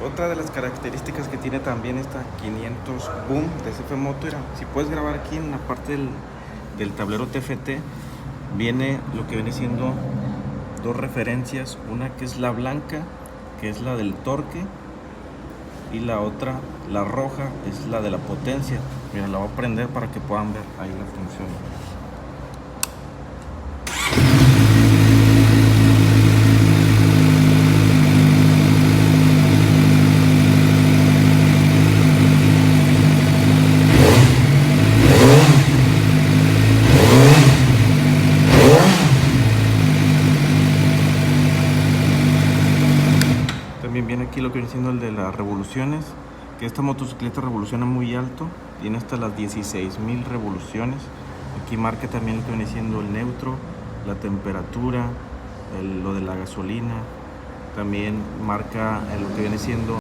Otra de las características que tiene también esta 500 Boom de SF Moto, era, si puedes grabar aquí en la parte del tablero TFT, viene lo que viene siendo dos referencias, una que es la blanca, que es la del torque, y la otra, la roja, es la de la potencia. Mira, la voy a prender para que puedan ver ahí la función. También viene aquí lo que viene siendo el de las revoluciones, que esta motocicleta revoluciona muy alto, tiene hasta las 16.000 revoluciones. Aquí marca también lo que viene siendo el neutro, la temperatura, lo de la gasolina, también marca lo que viene siendo